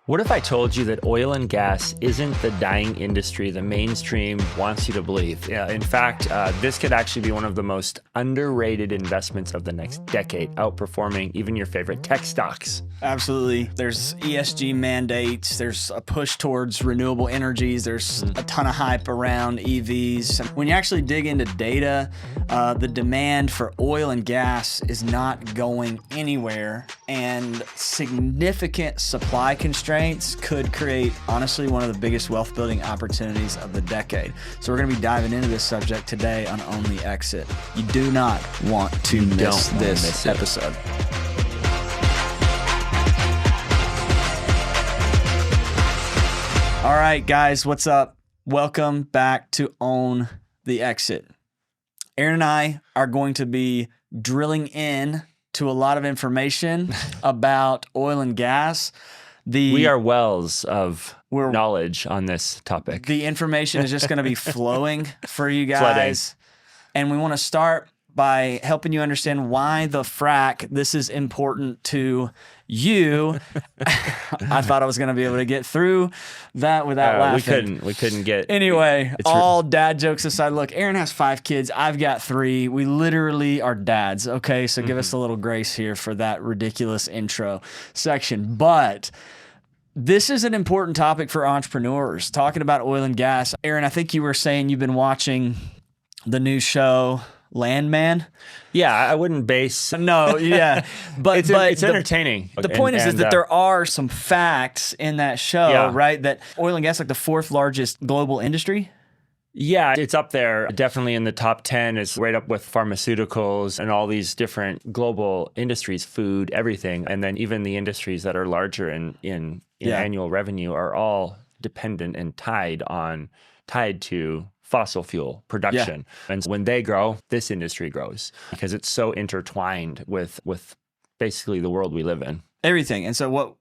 What if I told you that oil and gas isn't the dying industry the mainstream wants you to believe? Yeah, in fact, this could actually be one of the most underrated investments of the next decade, outperforming even your favorite tech stocks. Absolutely. There's ESG mandates. There's a push towards renewable energies. There's a ton of hype around EVs. When you actually dig into data, the demand for oil and gas is not going anywhere, and significant supply constraints could create, honestly, one of the biggest wealth building opportunities of the decade. So we're going to be diving into this subject today on Only Exit. You do not want to miss this episode. All right, guys, what's up? Welcome back to Own the Exit. Aaron and I are going to be drilling in to a lot of information about oil and gas. We are wells of knowledge on this topic. The information is just going to be flowing for you guys. Flooding. And we want to start by helping you understand why the frack this is important to you. I thought I was going to be able to get through that without laughing. We couldn't get. Anyway, all dad jokes aside, look, Aaron has 5 kids. I've got 3. We literally are dads. Okay, so give us a little grace here for that ridiculous intro section. But this is an important topic for entrepreneurs, talking about oil and gas. Aaron, I think you were saying you've been watching the new show Landman. Yeah, I wouldn't base. No, yeah, but it's entertaining. The point is that there are some facts in that show, right? That oil and gas, like the 4th largest global industry. Yeah, it's up there, definitely in the top 10. It's right up with pharmaceuticals and all these different global industries, food, everything, and then even the industries that are larger in annual revenue are all dependent and tied to fossil fuel production. Yeah. And when they grow, this industry grows because it's so intertwined with basically the world we live in. Everything. And so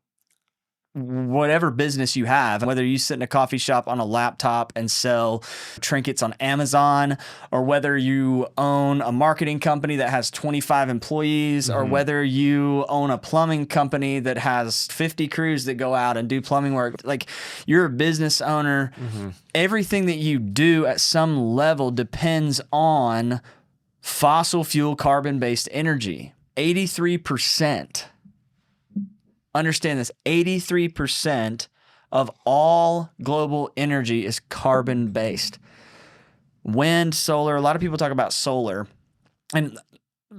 whatever business you have, whether you sit in a coffee shop on a laptop and sell trinkets on Amazon, or whether you own a marketing company that has 25 employees, or whether you own a plumbing company that has 50 crews that go out and do plumbing work, like you're a business owner, everything that you do at some level depends on fossil fuel carbon-based energy. 83%. Understand this, 83% of all global energy is carbon-based. Wind, solar, a lot of people talk about solar. And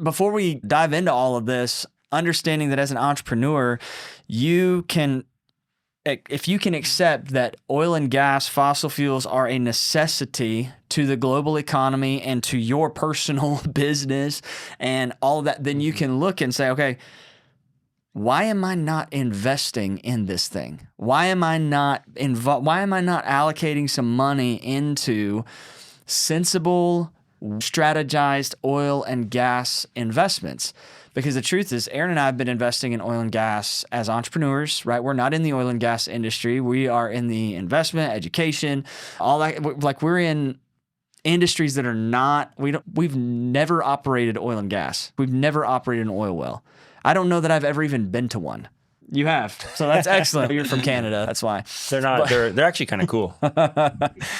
before we dive into all of this, understanding that as an entrepreneur, if you can accept that oil and gas, fossil fuels are a necessity to the global economy and to your personal business and all of that, then you can look and say, okay, why am I not investing in this thing? Why am I not allocating some money into sensible, strategized oil and gas investments? Because the truth is, Aaron and I have been investing in oil and gas as entrepreneurs, right? We're not in the oil and gas industry. We are in the investment, education, all that. Like we're in industries that are not, we've never operated oil and gas. We've never operated an oil well. I don't know that I've ever even been to one. You have. So that's excellent. You're from Canada. That's why. They're not, they're actually kind of cool.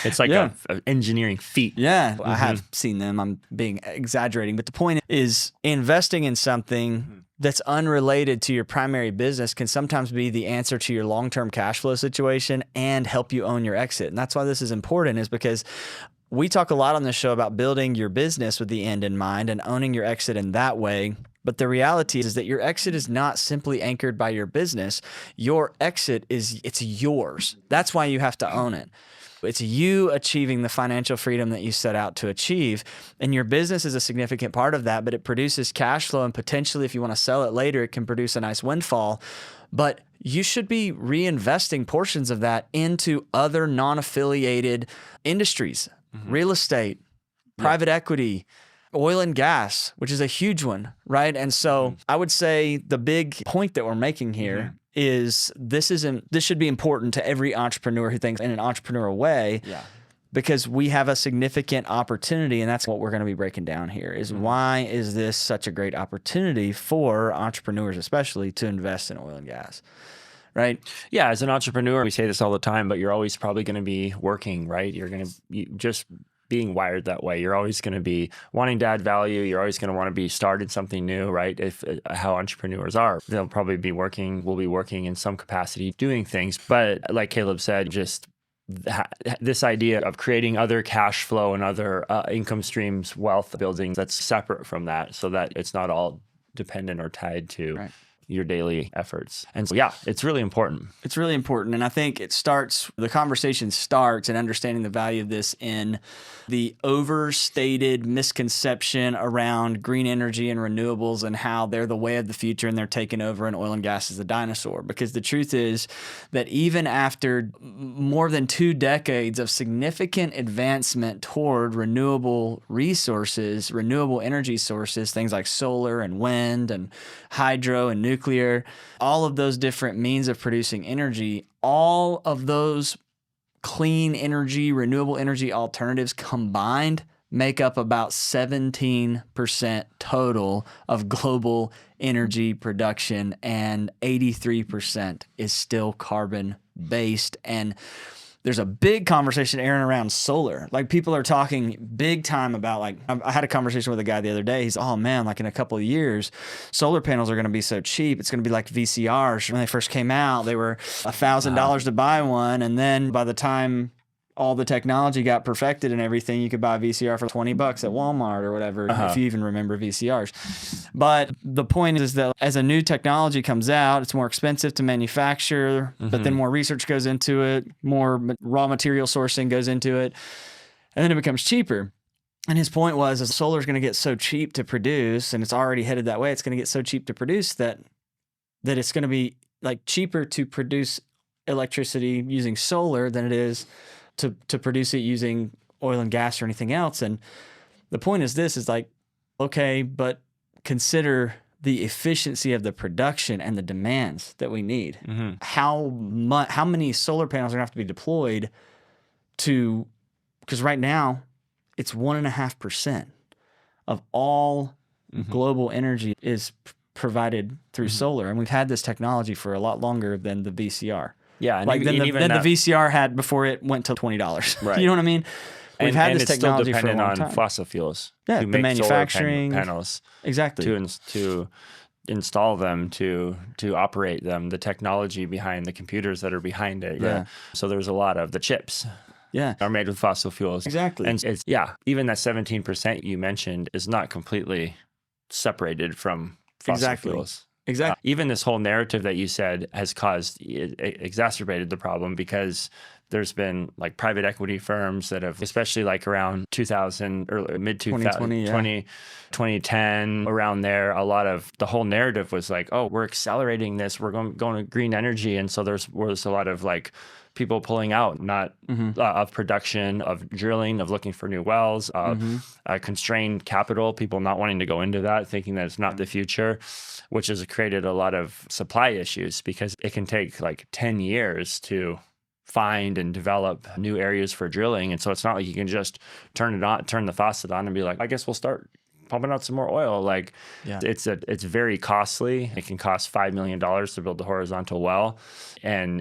It's like an engineering feat. Yeah. I have seen them. I'm being exaggerating. But the point is, investing in something that's unrelated to your primary business can sometimes be the answer to your long-term cash flow situation and help you own your exit. And that's why this is important, is because we talk a lot on this show about building your business with the end in mind and owning your exit in that way. But the reality is that your exit is not simply anchored by your business. Your exit it's yours. That's why you have to own it. It's you achieving the financial freedom that you set out to achieve. And your business is a significant part of that, but it produces cash flow. And potentially, if you want to sell it later, it can produce a nice windfall. But you should be reinvesting portions of that into other non-affiliated industries, real estate, private equity, oil and gas, which is a huge one, right? And so I would say the big point that we're making here is this should be important to every entrepreneur who thinks in an entrepreneurial way, because we have a significant opportunity, and that's what we're going to be breaking down here, is why is this such a great opportunity for entrepreneurs especially to invest in oil and gas, right? Yeah, as an entrepreneur, we say this all the time, but you're always probably going to be working, right? You're going to just being wired that way. You're always going to be wanting to add value. You're always going to want to be started something new, right? If how entrepreneurs are, they'll probably be working, will be working in some capacity doing things. But like Caleb said, just this idea of creating other cash flow and other income streams, wealth building that's separate from that, so that it's not all dependent or tied to your daily efforts. And so, yeah, it's really important. It's really important. And I think the conversation starts in understanding the value of this in the overstated misconception around green energy and renewables and how they're the way of the future and they're taking over and oil and gas is a dinosaur. Because the truth is that even after more than 2 decades of significant advancement toward renewable resources, renewable energy sources, things like solar and wind and hydro and nuclear, all of those different means of producing energy, all of those clean energy, renewable energy alternatives combined make up about 17% total of global energy production, and 83% is still carbon based. And there's a big conversation, Aaron, around solar. Like, people are talking big time about, like, I had a conversation with a guy the other day. He's, oh man, like in a couple of years, solar panels are going to be so cheap. It's going to be like VCRs. When they first came out, they were $1,000 to buy one. And then by the time all the technology got perfected and everything, you could buy a VCR for $20 at Walmart or whatever, if you even remember VCRs. But the point is that as a new technology comes out, it's more expensive to manufacture, but then more research goes into it, more raw material sourcing goes into it, and then it becomes cheaper. And his point was, is solar is going to get so cheap to produce, and it's already headed that way. It's going to get so cheap to produce that it's going to be like cheaper to produce electricity using solar than it is to produce it using oil and gas or anything else. And the point is this, is like, okay, but consider the efficiency of the production and the demands that we need. How many solar panels are going to have to be deployed because right now it's 1.5% of all global energy is provided through solar. And we've had this technology for a lot longer than the VCR. Yeah, and like than the VCR had before it went to $20. Right. You know what I mean? We've had this it's technology still for a long dependent time. on fossil fuels. Yeah, to the make manufacturing solar panels. Exactly. To install them, to operate them, the technology behind the computers that are behind it. Yeah. So there's a lot of the chips. Yeah. Are made with fossil fuels. Exactly. And it's, even that 17% you mentioned is not completely separated from fossil fuels. Exactly. Even this whole narrative that you said has exacerbated the problem, because there's been like private equity firms that have, especially like around 2000 or mid 2010, around there, a lot of the whole narrative was like, oh, we're accelerating this, we're going to green energy. And so there was a lot of like people pulling out, not of production, of drilling, of looking for new wells, constrained capital, people not wanting to go into that, thinking that it's not the future, which has created a lot of supply issues, because it can take like 10 years to find and develop new areas for drilling. And so it's not like you can just turn the faucet on and be like, I guess we'll start pumping out some more oil. Like, it's very costly. It can cost $5 million to build the horizontal well. And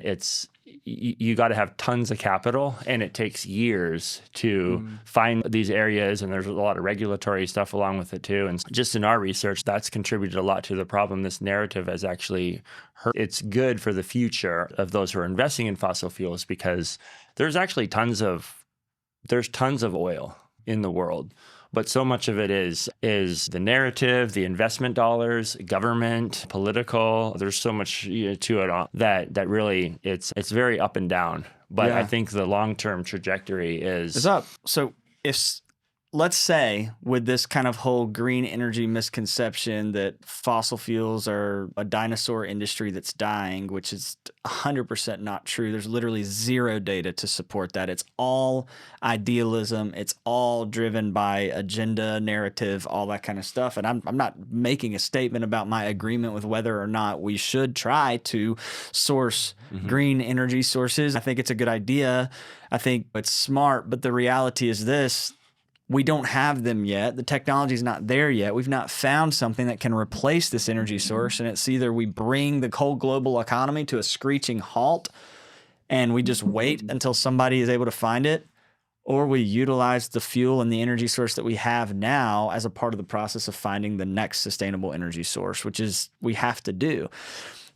you got to have tons of capital, and it takes years to find these areas, and there's a lot of regulatory stuff along with it too. And just in our research, that's contributed a lot to the problem. This narrative has actually hurt. It's good for the future of those who are investing in fossil fuels, because there's actually tons of oil in the world. But so much of it is the narrative, the investment dollars, government, political. There's so much to it all that really it's very up and down. But I think the long-term trajectory is up. So let's say, with this kind of whole green energy misconception that fossil fuels are a dinosaur industry that's dying, which is 100% not true. There's literally zero data to support that. It's all idealism. It's all driven by agenda, narrative, all that kind of stuff. And I'm not making a statement about my agreement with whether or not we should try to source green energy sources. I think it's a good idea. I think it's smart. But the reality is this: we don't have them yet. The technology is not there yet. We've not found something that can replace this energy source. And it's either we bring the whole global economy to a screeching halt and we just wait until somebody is able to find it, or we utilize the fuel and the energy source that we have now as a part of the process of finding the next sustainable energy source, which is we have to do.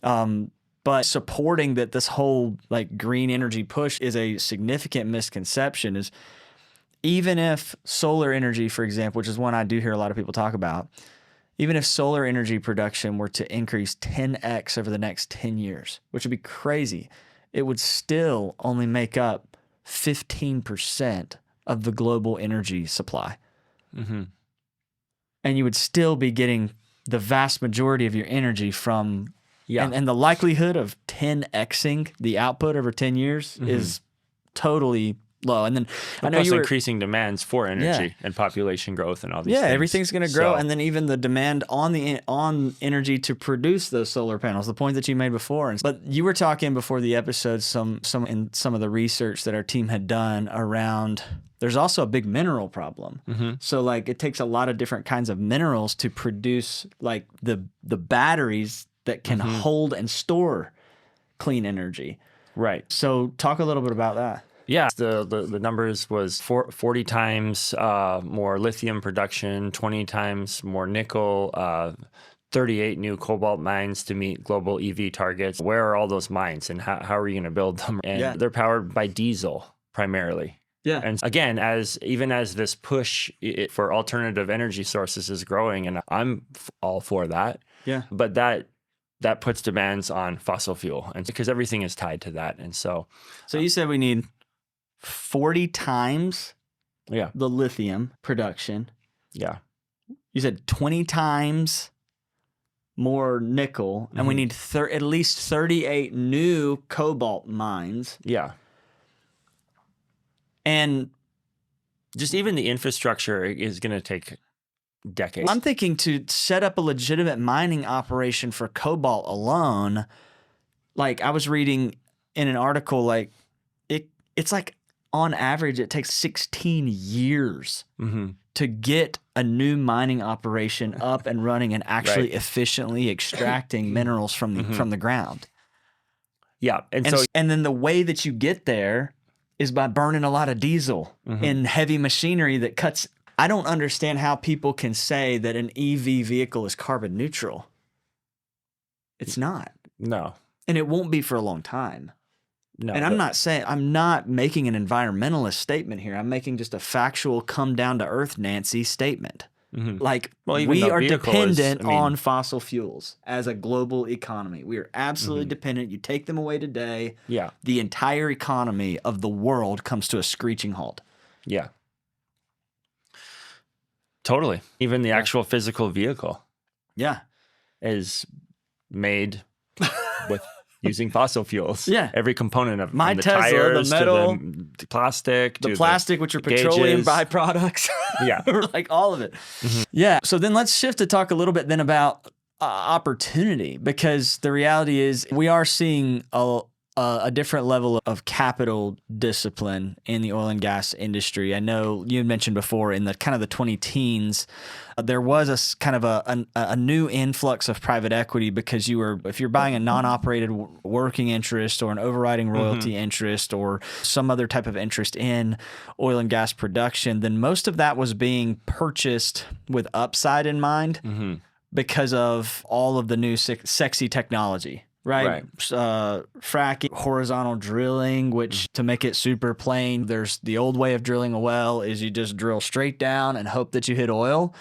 But supporting that this whole like green energy push is a significant misconception is even if solar energy, for example, which is one I do hear a lot of people talk about, even if solar energy production were to increase 10x over the next 10 years, which would be crazy, it would still only make up 15% of the global energy supply. Mm-hmm. And you would still be getting the vast majority of your energy from, and the likelihood of 10xing the output over 10 years is totally low. And then I know you were increasing demands for energy and population growth and all these things. Everything's going to grow. And then even the demand on energy to produce those solar panels, the point that you made before. But you were talking before the episode, some of the research that our team had done around, there's also a big mineral problem. Mm-hmm. So like it takes a lot of different kinds of minerals to produce like the batteries that can hold and store clean energy. Right. So talk a little bit about that. Yeah, the numbers was 40 times more lithium production, 20 times more nickel, 38 new cobalt mines to meet global EV targets. Where are all those mines and how are you going to build them? And they're powered by diesel primarily. Yeah. And again, even as this push for alternative energy sources is growing, and I'm all for that. Yeah. But that puts demands on fossil fuel, and because everything is tied to that. And so you said we need 40 times the lithium production. Yeah. You said 20 times more nickel, and we need at least 38 new cobalt mines. Yeah. And just even the infrastructure is going to take decades. I'm thinking to set up a legitimate mining operation for cobalt alone, like I was reading in an article, like it's like on average, it takes 16 years to get a new mining operation up and running and actually efficiently extracting minerals from the ground. Yeah. And then the way that you get there is by burning a lot of diesel in heavy machinery that cuts. I don't understand how people can say that an EV vehicle is carbon neutral. It's not. No. And it won't be for a long time. No. And I'm not making an environmentalist statement here. I'm making just a factual, come down to earth, Nancy statement. Like we are dependent on fossil fuels as a global economy. We are absolutely dependent. You take them away today, the entire economy of the world comes to a screeching halt. Yeah. Totally. Even the actual physical vehicle is made with using fossil fuels. Yeah. Every component of my the Tesla, tires, the metal, to the plastic, the plastic, which are petroleum byproducts. Yeah. Like all of it. Yeah. So then let's shift to talk a little bit then about opportunity, because the reality is we are seeing a different level of capital discipline in the oil and gas industry. I know you had mentioned before in the kind of the 2010s, there was a kind of a new influx of private equity because if you're buying a non-operated working interest or an overriding royalty interest or some other type of interest in oil and gas production, then most of that was being purchased with upside in mind because of all of the new sexy technology. Right. Fracking, horizontal drilling, which to make it super plain, there's the old way of drilling a well is you just drill straight down and hope that you hit oil.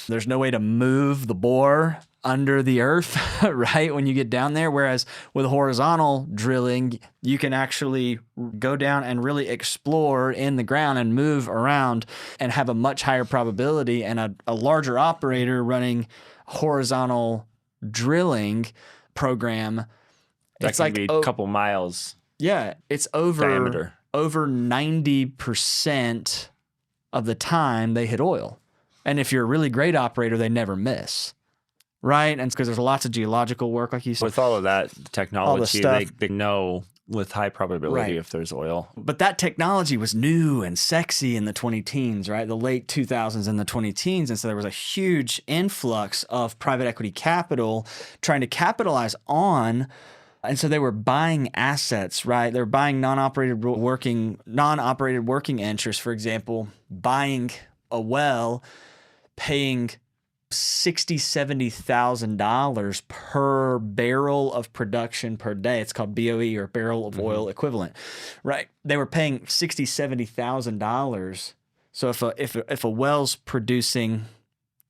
There's no way to move the bore under the earth, right, when you get down there. Whereas with horizontal drilling, you can actually go down and really explore in the ground and move around and have a much higher probability, and a larger operator running horizontal drilling program, it's like a couple miles. Yeah, it's over diameter. Over 90% of the time they hit oil, and if you're a really great operator, they never miss. Right, and it's because there's lots of geological work, like you said. With all of that technology, they know with high probability Right. if there's oil. But that technology was new and sexy in the 2010s, right? The late 2000s and the 2010s. And so there was a huge influx of private equity capital trying to capitalize on. And so they were buying assets, right? They were buying non-operated working interest, for example, buying a well, paying $60,000-$70,000 per barrel of production per day. It's called BOE, or barrel of oil equivalent, right? They were paying $60,000-$70,000. So if a well's producing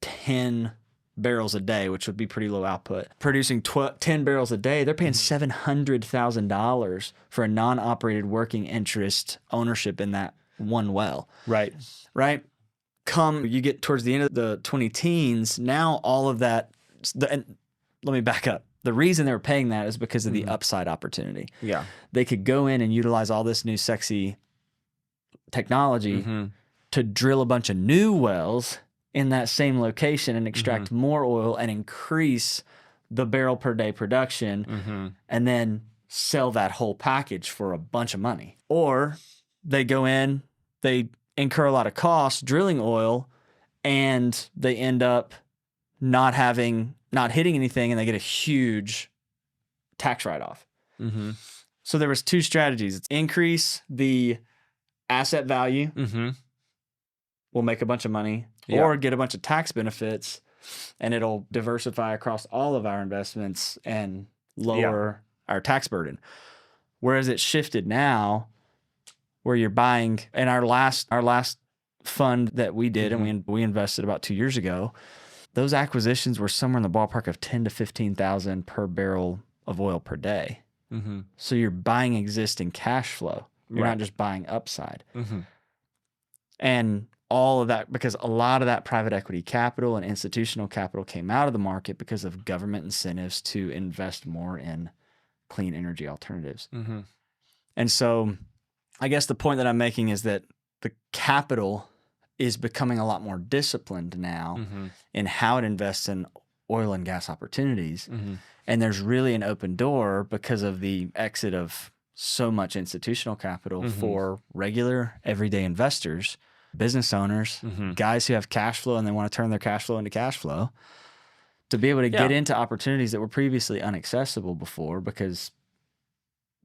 10 barrels a day, which would be pretty low output, producing 10 barrels a day, they're paying $700,000 for a non-operated working interest ownership in that one well. Right. Right? Come, you get towards the end of the 2010s, now all of that, and let me back up. The reason they were paying that is because of the upside opportunity. Yeah. They could go in and utilize all this new sexy technology to drill a bunch of new wells in that same location and extract more oil and increase the barrel per day production, and then sell that whole package for a bunch of money. Or they go in, they incur a lot of costs drilling oil, and they end up not hitting anything, and they get a huge tax write-off. So there was two strategies. It's increase the asset value, we'll make a bunch of money, or get a bunch of tax benefits, and it'll diversify across all of our investments and lower our tax burden. Whereas it's shifted now, where you're buying, and our last fund that we did, and we invested about 2 years ago, those acquisitions were somewhere in the ballpark of 10 to 15,000 per barrel of oil per day. So you're buying existing cash flow. You're not just buying upside. And all of that, because a lot of that private equity capital and institutional capital came out of the market because of government incentives to invest more in clean energy alternatives. And so I guess the point that I'm making is that the capital is becoming a lot more disciplined now in how it invests in oil and gas opportunities. And there's really an open door because of the exit of so much institutional capital for regular, everyday investors, business owners, guys who have cash flow and they want to turn their cash flow into cash flow, to be able to get into opportunities that were previously inaccessible before because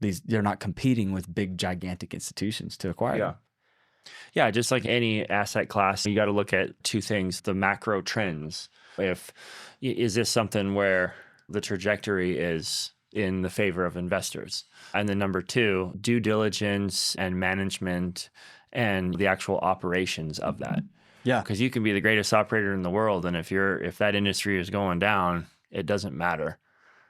they're not competing with big, gigantic institutions to acquire them. Yeah, just like any asset class, you got to look at two things: the macro trends. Is this something where the trajectory is in the favor of investors? And then number two, due diligence and management and the actual operations of that. Yeah, because you can be the greatest operator in the world, and if that industry is going down, it doesn't matter.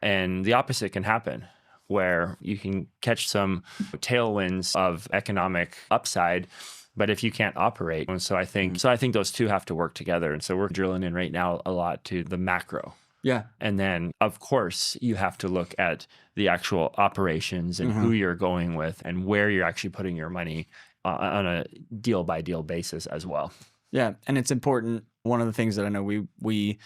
And the opposite can happen, where you can catch some tailwinds of economic upside, but if you can't operate. And so I think those two have to work together. And so we're drilling in right now a lot to the macro. Yeah. And then, of course, you have to look at the actual operations and who you're going with and where you're actually putting your money on a deal by deal basis as well. Yeah. And it's important. One of the things that I know we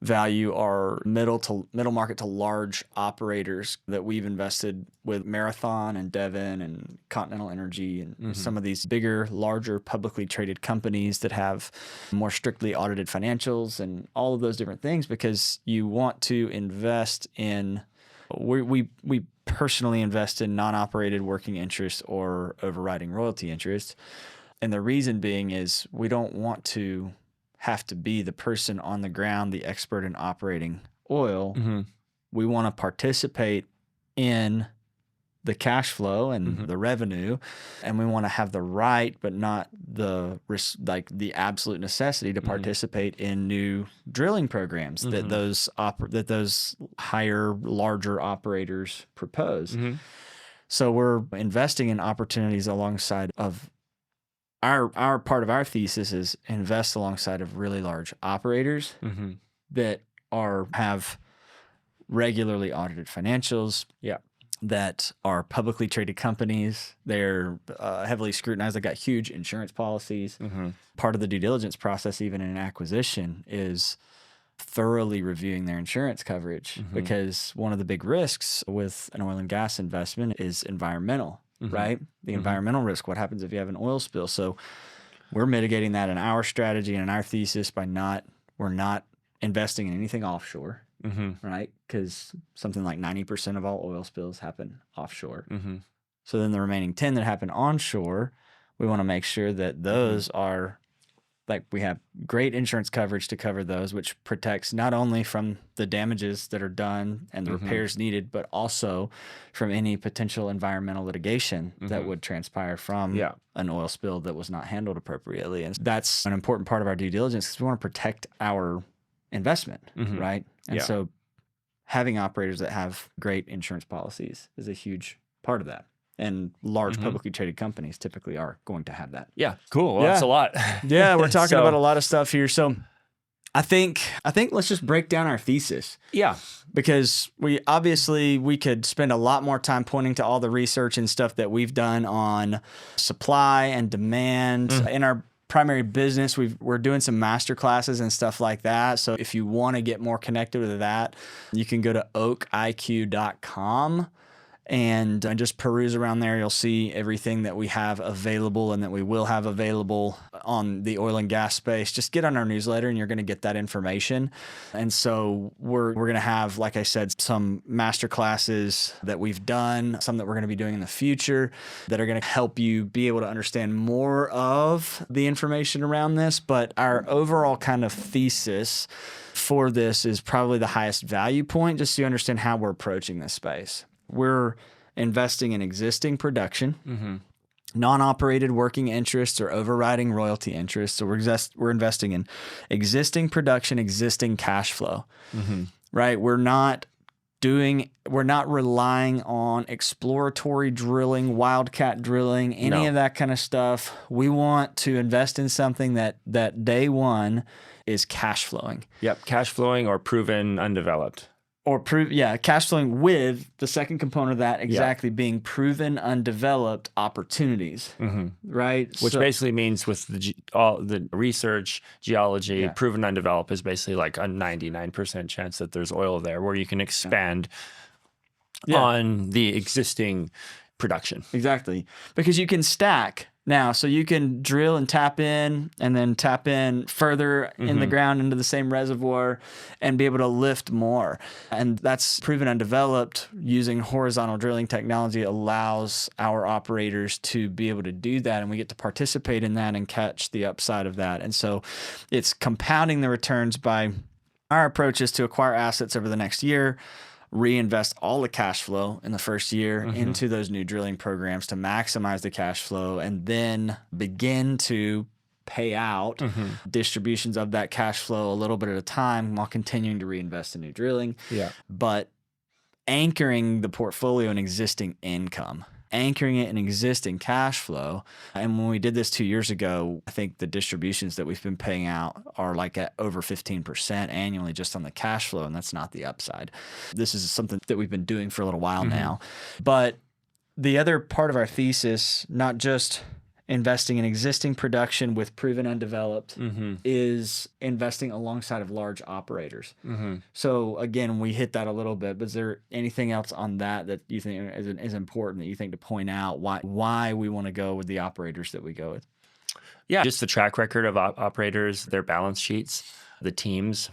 value are middle market to large operators that we've invested with, Marathon and Devon and Continental Energy and some of these bigger, larger publicly traded companies that have more strictly audited financials and all of those different things, because you want to invest in, we personally invest in non-operated working interest or overriding royalty interest. And the reason being is we don't want to have to be the person on the ground, the expert in operating oil. We want to participate in the cash flow and the revenue, and we want to have the right, but not the absolute necessity to participate in new drilling programs that those higher, larger operators propose. So we're investing in opportunities alongside of our part of our thesis is invest alongside of really large operators that have regularly audited financials. That are publicly traded companies. They're heavily scrutinized. They've got huge insurance policies. Part of the due diligence process, even in an acquisition, is thoroughly reviewing their insurance coverage, because one of the big risks with an oil and gas investment is environmental, right? The environmental risk. What happens if you have an oil spill? So we're mitigating that in our strategy and in our thesis by we're not investing in anything offshore, right? Because something like 90% of all oil spills happen offshore. So then the remaining 10 that happen onshore, we want to make sure that those are, like, we have great insurance coverage to cover those, which protects not only from the damages that are done and the repairs needed, but also from any potential environmental litigation that would transpire from an oil spill that was not handled appropriately. And that's an important part of our due diligence, because we want to protect our investment, right? And so having operators that have great insurance policies is a huge part of that. And large publicly traded companies typically are going to have that. Yeah. Cool. Well, that's a lot. Yeah, we're talking about a lot of stuff here. So I think let's just break down our thesis. Yeah. Because we could spend a lot more time pointing to all the research and stuff that we've done on supply and demand in our primary business. We're doing some master classes and stuff like that. So if you want to get more connected with that, you can go to oakiq.com and just peruse around there. You'll see everything that we have available and that we will have available on the oil and gas space. Just get on our newsletter and you're going to get that information. And so we're going to have, like I said, some master classes that we've done, some that we're going to be doing in the future that are going to help you be able to understand more of the information around this. But our overall kind of thesis for this is probably the highest value point, just so you understand how we're approaching this space. We're investing in existing production, non-operated working interests or overriding royalty interests. So we're investing in existing production, existing cash flow, right? We're not relying on exploratory drilling, wildcat drilling, any of that kind of stuff. We want to invest in something that day one is cash flowing. Yep. Cash flowing or proven undeveloped. Cash flowing, with the second component of that exactly being proven undeveloped opportunities, right? Which basically means with all the research, geology, proven undeveloped is basically like a 99% chance that there's oil there, where you can expand on the existing production. Exactly. Because you can stack now, so you can drill and tap in and then tap in further in the ground into the same reservoir and be able to lift more. And that's proven undeveloped. Using horizontal drilling technology allows our operators to be able to do that, and we get to participate in that and catch the upside of that. And so it's compounding the returns by our approach is to acquire assets over the next year, reinvest all the cash flow in the first year into those new drilling programs to maximize the cash flow, and then begin to pay out distributions of that cash flow a little bit at a time while continuing to reinvest in new drilling. But anchoring the portfolio in existing income, anchoring it in existing cash flow. And when we did this 2 years ago, I think the distributions that we've been paying out are like at over 15% annually just on the cash flow, and that's not the upside. This is something that we've been doing for a little while now. But the other part of our thesis, not just investing in existing production with proven undeveloped, is investing alongside of large operators. So again, we hit that a little bit, but is there anything else on that you think is important, that you think to point out why we want to go with the operators that we go with? Yeah, just the track record of operators, their balance sheets, the teams,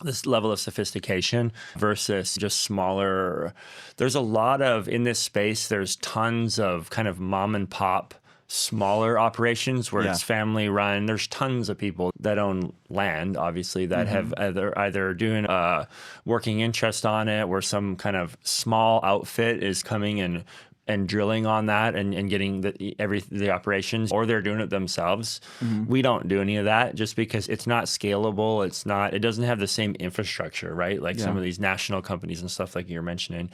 this level of sophistication versus just smaller. There's a lot of, in this space, there's tons of kind of mom and pop smaller operations where it's family run. There's tons of people that own land, obviously, that have either doing a working interest on it, where some kind of small outfit is coming and drilling on that and getting the operations, or they're doing it themselves. We don't do any of that just because it's not scalable. It doesn't have the same infrastructure, right? Like some of these national companies and stuff like you're mentioning.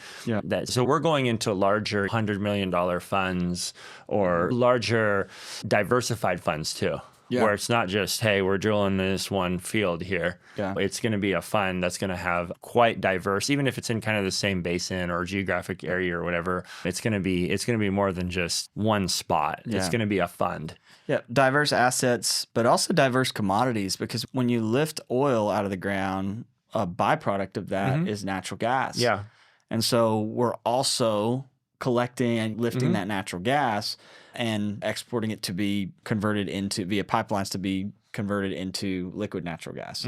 So we're going into larger $100 million funds or larger diversified funds too. Yeah. where it's not just, hey, we're drilling this one field here. Yeah. It's going to be a fund that's going to have quite diverse, even if it's in kind of the same basin or geographic area or whatever. It's going to be more than just one spot. Yeah. It's going to be a fund. Yeah, diverse assets, but also diverse commodities, because when you lift oil out of the ground, a byproduct of that is natural gas. Yeah. And so we're also collecting and lifting that natural gas and exporting it to be converted into via pipelines to be converted into liquid natural gas.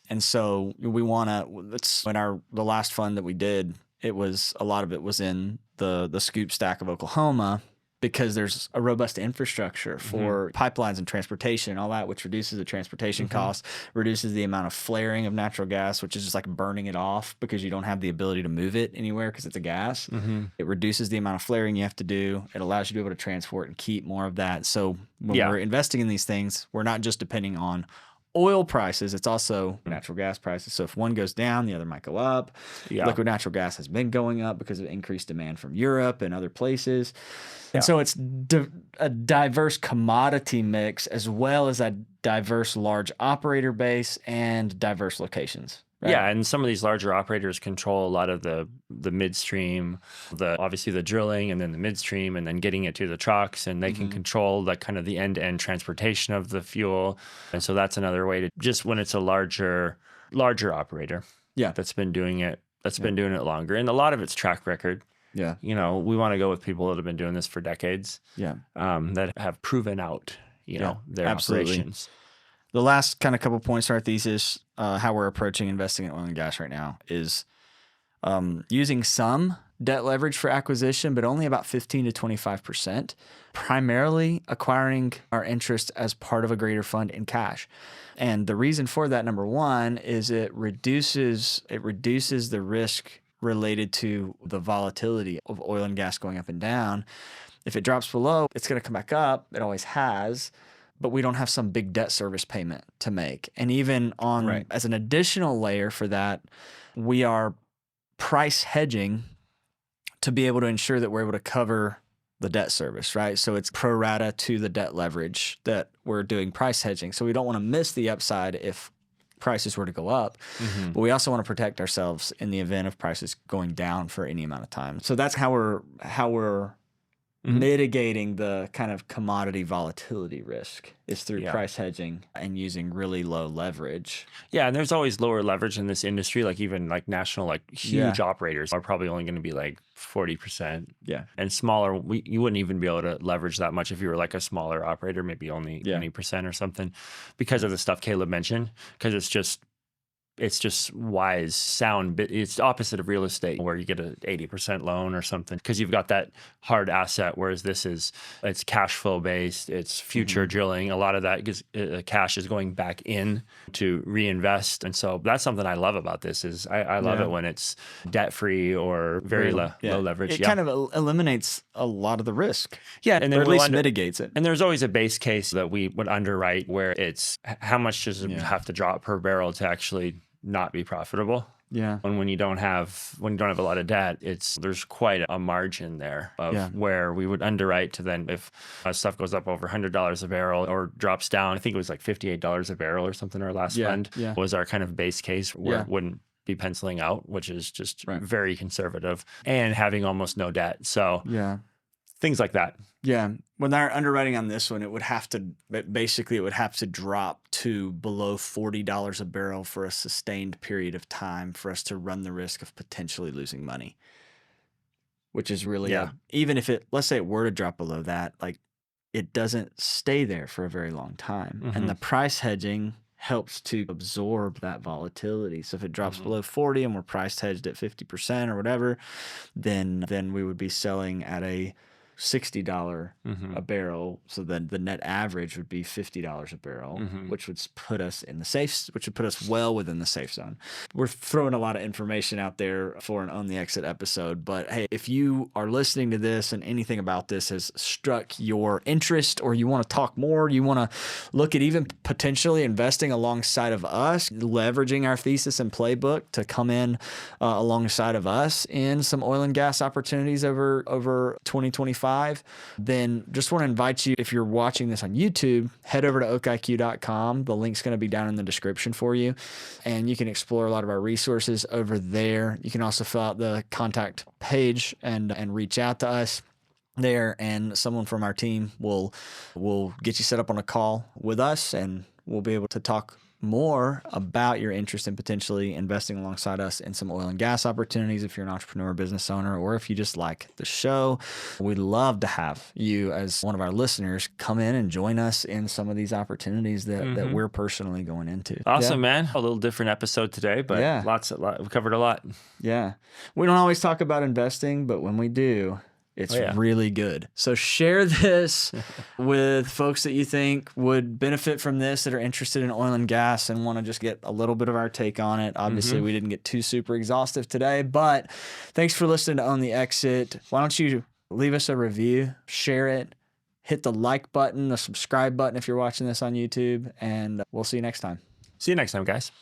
And so we want to, it's the last fund that we did, a lot of it was in the Scoop Stack of Oklahoma, because there's a robust infrastructure for pipelines and transportation and all that, which reduces the transportation costs, reduces the amount of flaring of natural gas, which is just like burning it off because you don't have the ability to move it anywhere because it's a gas. It reduces the amount of flaring you have to do. It allows you to be able to transport and keep more of that. So when we're investing in these things, we're not just depending on oil prices, it's also natural gas prices. So if one goes down, the other might go up. Liquid natural gas has been going up because of increased demand from Europe and other places. And so it's a diverse commodity mix, as well as a diverse large operator base and diverse locations. Right? Yeah, and some of these larger operators control a lot of the midstream, obviously the drilling, and then the midstream, and then getting it to the trucks, and they can control that kind of the end-to-end transportation of the fuel. And so that's another way to, just when it's a larger operator, that's been doing it longer, and a lot of it's track record. Yeah, we want to go with people that have been doing this for decades. That have proven out, their operations. The last kind of couple points to our thesis, how we're approaching investing in oil and gas right now, is using some debt leverage for acquisition, but only about 15 to 25%, primarily acquiring our interest as part of a greater fund in cash. And the reason for that, number one, is it reduces the risk related to the volatility of oil and gas going up and down. If it drops below, it's going to come back up. It always has. But we don't have some big debt service payment to make. And even as an additional layer for that, we are price hedging to be able to ensure that we're able to cover the debt service, right? So it's pro rata to the debt leverage that we're doing price hedging. So we don't want to miss the upside if prices were to go up, but we also want to protect ourselves in the event of prices going down for any amount of time. So that's how we're mitigating the kind of commodity volatility risk is through price hedging and using really low leverage. Yeah, and there's always lower leverage in this industry. Like even like national, like huge operators are probably only going to be like 40%. Yeah. And smaller, you wouldn't even be able to leverage that much if you were like a smaller operator, maybe only 20% or something, because of the stuff Caleb mentioned, because it's just wise, sound. It's the opposite of real estate where you get an 80% loan or something because you've got that hard asset, whereas it's cash flow based, it's future drilling. A lot of that cash is going back in to reinvest. And so that's something I love about this is I love it when it's debt free or very low leverage. It kind of eliminates a lot of the risk. Yeah. And then or at least mitigates it. And there's always a base case that we would underwrite where it's how much does it have to drop per barrel to actually not be profitable. Yeah. And when you don't have a lot of debt, there's quite a margin there of where we would underwrite to then if stuff goes up over $100 a barrel or drops down. I think it was like $58 a barrel or something. Our last fund was our kind of base case where it wouldn't be penciling out, which is just very conservative and having almost no debt. So things like that. Yeah. When they're underwriting on this one, it would have to drop to below $40 a barrel for a sustained period of time for us to run the risk of potentially losing money, which is really, even if let's say it were to drop below that, like it doesn't stay there for a very long time. And the price hedging helps to absorb that volatility. So if it drops below 40 and we're price hedged at 50% or whatever, then we would be selling at a $60 a barrel. So then the net average would be $50 a barrel, which would put us well within the safe zone. We're throwing a lot of information out there for an On the Exit episode, but hey, if you are listening to this and anything about this has struck your interest or you want to talk more, you want to look at even potentially investing alongside of us, leveraging our thesis and playbook to come in alongside of us in some oil and gas opportunities over 2025 5, then just want to invite you, if you're watching this on YouTube, head over to oakiq.com. The link's going to be down in the description for you, and you can explore a lot of our resources over there. You can also fill out the contact page and reach out to us there, and someone from our team will get you set up on a call with us, and we'll be able to talk more about your interest in potentially investing alongside us in some oil and gas opportunities if you're an entrepreneur or business owner, or if you just like the show. We'd love to have you as one of our listeners come in and join us in some of these opportunities that we're personally going into. Awesome, man. A little different episode today, but we covered a lot. Yeah. We don't always talk about investing, but when we do, it's really good. So share this with folks that you think would benefit from this, that are interested in oil and gas and want to just get a little bit of our take on it. Obviously, we didn't get too super exhaustive today, but thanks for listening to Own the Exit. Why don't you leave us a review, share it, hit the like button, the subscribe button if you're watching this on YouTube, and we'll see you next time. See you next time, guys.